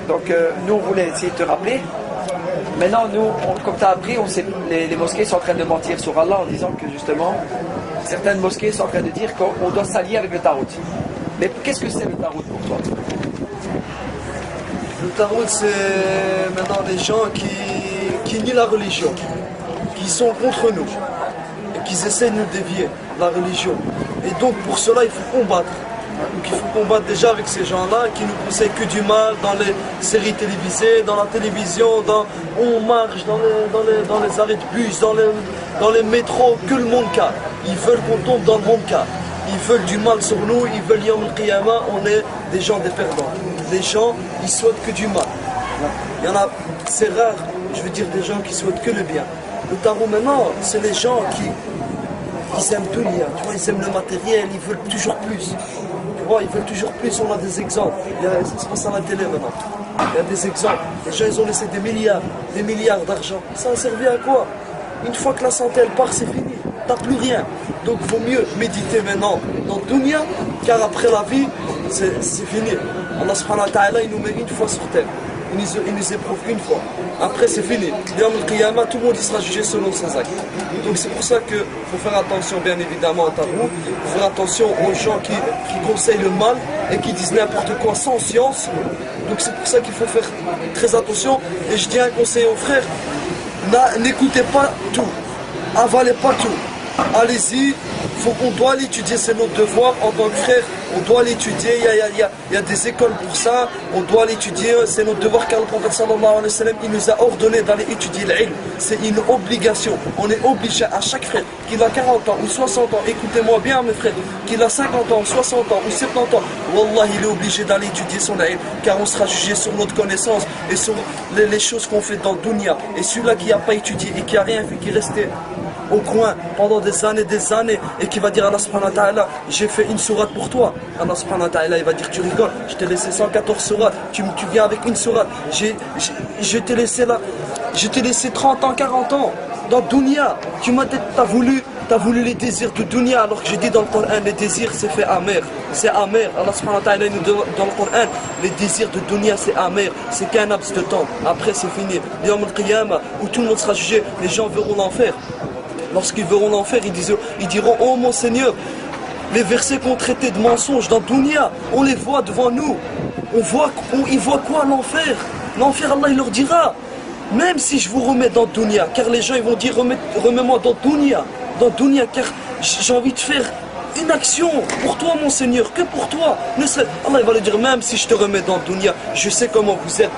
Donc nous on voulait essayer de te rappeler. Maintenant nous, comme tu as appris, les mosquées sont en train de mentir sur Allah en disant que justement certaines mosquées sont en train de dire qu'on doit s'allier avec le Tarout. Mais qu'est-ce que c'est le Tarout pour toi? Le Tarout, c'est maintenant des gens qui nient la religion, qui sont contre nous et qui essaient de nous dévier de la religion. Et donc pour cela il faut combattre. Donc il faut combattre déjà avec ces gens-là qui nous conseillent que du mal dans les séries télévisées, dans la télévision, on marche dans les arrêts de bus, dans les métros, que le monde cadre. Ils veulent qu'on tombe dans le monde cadre. Ils veulent du mal sur nous, ils veulent Yawm al-Qiyamah, on est des gens des perdants. Les gens, ils souhaitent que du mal. Il y en a, c'est rare, je veux dire, des gens qui souhaitent que le bien. Le tarot maintenant, c'est les gens qui aiment tout lire, tu vois, ils aiment le matériel, ils veulent toujours plus. Tu vois, ils veulent toujours plus, on a des exemples. Ça se passe à la télé maintenant. Il y a des exemples. Les gens, ils ont laissé des milliards d'argent. Ça a servi à quoi? Une fois que la santé, elle part, c'est fini. T'as plus rien. Donc, il vaut mieux méditer maintenant dans le dunya, car après la vie, c'est fini. Allah subhanahu wa ta'ala, il nous met une fois sur terre. Il nous éprouve une fois. Après, c'est fini. Yawm al-Qiyamah, tout le monde il sera jugé selon ses actes. Donc, c'est pour ça qu'il faut faire attention, bien évidemment, à Tarout. Il faut faire attention aux gens qui conseillent le mal et qui disent n'importe quoi sans science. Donc, c'est pour ça qu'il faut faire très attention. Et je dis un conseil aux frères, n'écoutez pas tout. Avalez pas tout. Allez-y, on doit l'étudier, c'est notre devoir en tant que frère, on doit l'étudier, il y a des écoles pour ça, on doit l'étudier, c'est notre devoir car le prophète sallallahu alayhi wa sallam, il nous a ordonné d'aller étudier l'ilm, c'est une obligation, on est obligé à chaque frère, qu'il a 40 ans ou 60 ans, écoutez-moi bien mes frères, qu'il a 50 ans, 60 ans ou 70 ans, wallah il est obligé d'aller étudier son ilm, car on sera jugé sur notre connaissance et sur les choses qu'on fait dans le dunya, et celui-là qui n'a pas étudié et qui n'a rien fait, qui est resté au coin pendant des années et qui va dire à Allah subhanahu wa ta'ala, j'ai fait une sourate pour toi. Allah subhanahu wa ta'ala il va dire, tu rigoles, je t'ai laissé 114 sourates, tu viens avec une sourate, je t'ai laissé là, je t'ai laissé 30 ans, 40 ans dans dunya, t'as voulu les désirs de dunya, alors que j'ai dit dans le Coran, les désirs c'est fait amer, c'est amer. Allah subhanahu wa ta'ala nous dit dans le Coran, les désirs de dunya c'est amer, c'est qu'un laps de temps, après c'est fini. Yawm al-Qiyamah, où tout le monde sera jugé, les gens verront l'enfer. Lorsqu'ils verront l'enfer, ils diront, oh mon Seigneur, les versets qu'on traitait de mensonges dans Dunya, on les voit devant nous. Ils voient quoi l'enfer? L'enfer, Allah, il leur dira, même si je vous remets dans Dunya, car les gens, ils vont dire, remets-moi dans Dunya, car j'ai envie de faire une action pour toi mon Seigneur, que pour toi. Allah il va le dire, même si je te remets dans le dunya, je sais comment vous êtes,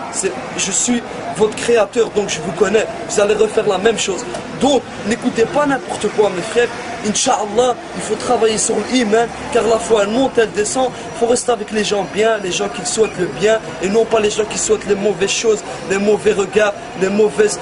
je suis votre créateur, donc je vous connais, vous allez refaire la même chose. Donc n'écoutez pas n'importe quoi mes frères, Inch'Allah, il faut travailler sur l'iman, car la foi elle monte, elle descend, il faut rester avec les gens bien, les gens qui souhaitent le bien, et non pas les gens qui souhaitent les mauvaises choses, les mauvais regards, les mauvaises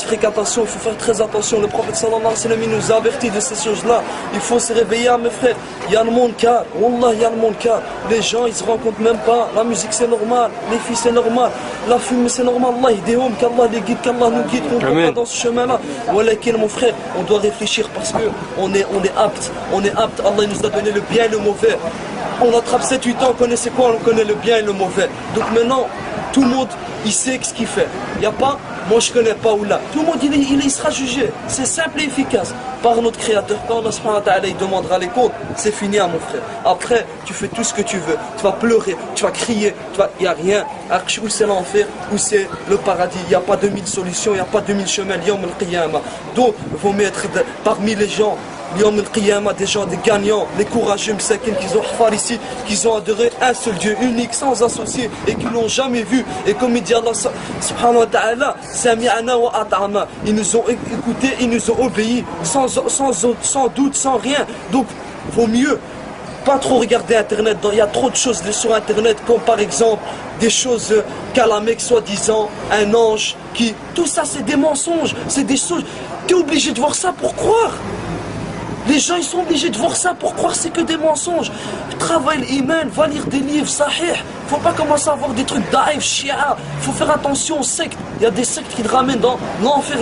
fréquentations. Il faut faire très attention, le prophète sallallahu alayhi wa sallam il nous a avertis de ces choses-là. Il faut se réveiller mes frères, il y a le monde car, wallah il y a le monde car, les gens ils se rendent compte même pas, la musique c'est normal, les filles c'est normal, la fumée c'est normal, Allah idéhom, qu'Allah les guide, qu'Allah nous guide, qu'on ne pas dans ce chemin-là. Voilà mon frère, on doit réfléchir parce que on est apte, Allah nous a donné le bien et le mauvais. On attrape 7-8 ans, on connaît c'est quoi, on connaît le bien et le mauvais. Donc maintenant, tout le monde, il sait ce qu'il fait. Il n'y a pas, moi je connais pas ou là. Tout le monde, il sera jugé. C'est simple et efficace par notre Créateur. Quand Allah subhanahu wa ta'ala, il demandera les comptes, c'est fini, mon frère. Après, tu fais tout ce que tu veux. Tu vas pleurer, tu vas crier, il n'y a rien. Où c'est l'enfer, où c'est le paradis. Il n'y a pas 2000 solutions, il n'y a pas 2000 chemins. Yawm al-Qiyamah. Donc, il faut mettre parmi les gens, Yawm al-Qiyamah, des gens, des gagnants, les courageux, qui ont hafar ici, qui ont adoré un seul Dieu unique, sans associé, et qui l'ont jamais vu. Et comme il dit Allah subhanahu wa ta'ala, sami'ana wa at'ama, ils nous ont écoutés, ils nous ont obéi, sans doute, sans rien. Donc, vaut mieux pas trop regarder Internet. Il y a trop de choses sur Internet, comme par exemple des choses qu'à la Mecque soi-disant, un ange qui... Tout ça c'est des mensonges, c'est des choses... Tu es obligé de voir ça pour croire. Les gens ils sont obligés de voir ça pour croire c'est que des mensonges. Travaille l'iman, va lire des livres sahih. Faut pas commencer à voir des trucs daïf, shia. Faut faire attention aux sectes. Il y a des sectes qui te ramènent dans l'enfer.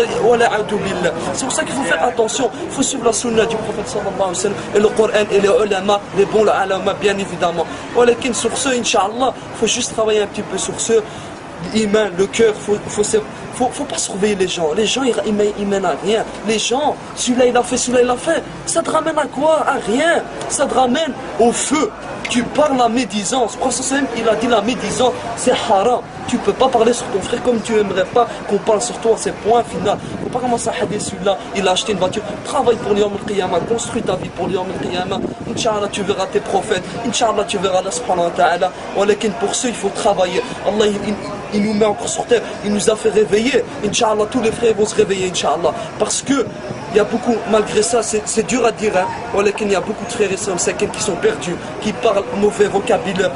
C'est pour ça qu'il faut faire attention. Il faut suivre la sunna du prophète sallallahu alayhi wa sallam et le Coran et les ulama, les bons ulama bien évidemment. Sur ce, Inch'Allah, il faut juste travailler un petit peu sur ce. l'humain, le cœur, faut pas surveiller les gens. Les gens, ils mènent à rien. Les gens, celui-là il a fait, celui-là il a fait. Ça te ramène à quoi? À rien. Ça te ramène au feu. Tu parles la médisance. Le prophète il a dit la médisance, c'est haram. Tu peux pas parler sur ton frère comme tu aimerais pas qu'on parle sur toi, c'est point final. Faut pas commencer à hader celui-là, il a acheté une voiture. Travaille pour l'Yawm al-Qiyamah, construis ta vie pour l'Yawm al-Qiyamah. Inch'Allah, tu verras tes prophètes. Inch'Allah, tu verras Allah subhanahu wa ta'ala. Walakin pour ceux, il faut travailler. Allah, il nous met encore sur terre, il nous a fait réveiller. Inch'Allah, tous les frères vont se réveiller, Inch'Allah. Parce que il y a beaucoup, malgré ça, c'est dur à dire, hein. Il y a beaucoup de frères et sœurs qui sont perdus, qui parlent mauvais vocabulaire,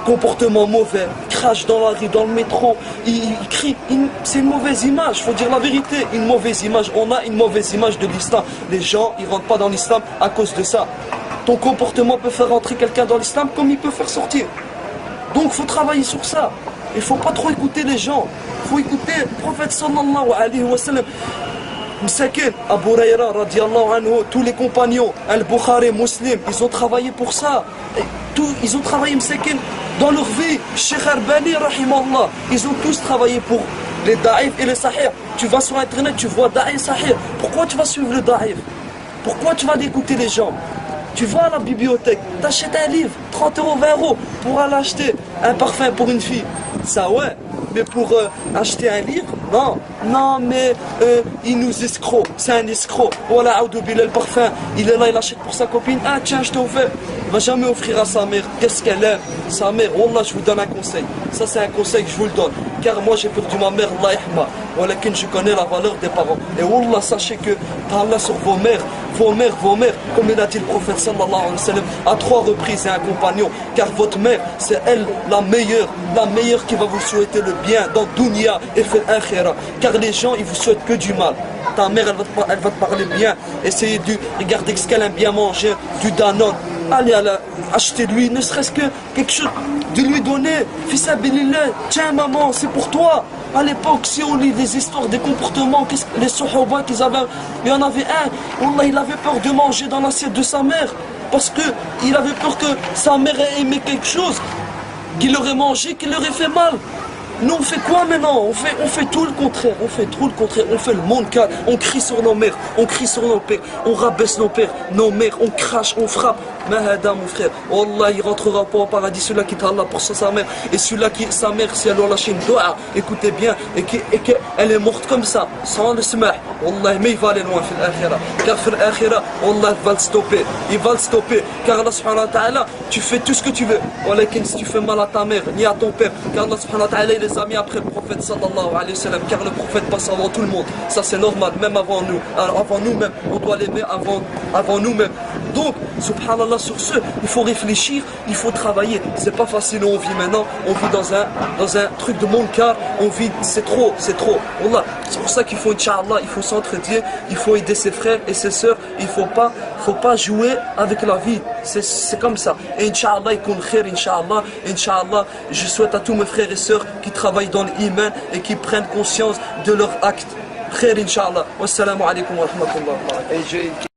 comportement mauvais, crachent dans la rue, dans le métro, ils crient. C'est une mauvaise image, il faut dire la vérité, une mauvaise image. On a une mauvaise image de l'islam. Les gens, ils ne rentrent pas dans l'islam à cause de ça. Ton comportement peut faire rentrer quelqu'un dans l'islam comme il peut faire sortir. Donc il faut travailler sur ça. Il ne faut pas trop écouter les gens. Il faut écouter le prophète sallallahu alayhi wa sallam. Msakin, Abu Huraira radiallahu anhu, tous les compagnons, Al-Bukhari, Muslim, ils ont travaillé pour ça. Ils ont travaillé Msakin dans leur vie. Sheikh Arbani, rahimallah, ils ont tous travaillé pour les da'if et les sahih. Tu vas sur internet, tu vois da'if sahih. Pourquoi tu vas suivre le da'if? Pourquoi tu vas écouter les gens? Tu vas à la bibliothèque, t'achètes un livre, 30 €, 20 € pour aller acheter un parfum pour une fille. Ça ouais, mais pour acheter un livre, non, mais il nous escroc, c'est un escroc. Voilà, le parfum, il est là, il achète pour sa copine. Ah tiens, je t'ai offert. Il va jamais offrir à sa mère. Qu'est-ce qu'elle aime? Sa mère, Wallah, je vous donne un conseil. Ça c'est un conseil que je vous le donne. Car moi j'ai perdu ma mère, Allah yahma. Voilà, je connais la valeur des parents. Et Wallah, sachez que Allah sur vos mères, comme il a dit le prophète sallallahu alayhi wa sallam, à 3 reprises et un compagnon. Car votre mère, c'est elle la meilleure qui va vous souhaiter le bien dans dunya et fil akhira. Car les gens, ils vous souhaitent que du mal. Ta mère, elle va te parler bien. Essayez de regarder ce qu'elle aime bien manger, du Danone. Allez, achetez-lui, ne serait-ce que quelque chose, de lui donner. Fils abilillah, tiens maman, c'est pour toi. À l'époque, si on lit des histoires, des comportements, les Sahaba qu'ils avaient, il y en avait un, Wallah, il avait peur de manger dans l'assiette de sa mère. Parce qu'il avait peur que sa mère ait aimé quelque chose, qu'il aurait mangé, qu'il aurait fait mal. Nous on fait quoi maintenant? On fait tout le contraire, on fait le monde calme, on crie sur nos mères, on crie sur nos pères, on rabaisse nos pères, nos mères, on crache, on frappe. Mahada mon frère, Wallah il rentrera pas au paradis, celui-là qui t'a Allah pour sa mère, et celui-là qui, sa mère, si elle lui a lâché une doua, écoutez bien, et qu'elle est morte comme ça, sans le smah, Wallah mais il va aller loin fil akhira, car fil akhira, Wallah il va le stopper, car Allah subhanahu wa ta'ala, tu fais tout ce que tu veux, walakin si tu fais mal à ta mère, ni à ton père, car Allah subhanahu wa ta'ala il les a mis après le prophète sallallahu alayhi wa sallam, car le prophète passe avant tout le monde, ça c'est normal, même avant nous, alors avant nous-mêmes, on doit l'aimer avant nous-mêmes. Donc, subhanallah, sur ce, il faut réfléchir, il faut travailler. C'est pas facile où on vit maintenant, on vit dans un truc de munkar, on vit, c'est trop. Wallah, c'est pour ça qu'il faut, Inch'Allah, il faut s'entraider, il faut aider ses frères et ses sœurs, il faut pas jouer avec la vie, c'est comme ça. Et Inch'Allah, ikun khair, Inch'Allah, je souhaite à tous mes frères et sœurs qui travaillent dans l'iman et qui prennent conscience de leurs actes. Khair, Inch'Allah. Wassalamu alaikum wa rahmatullah.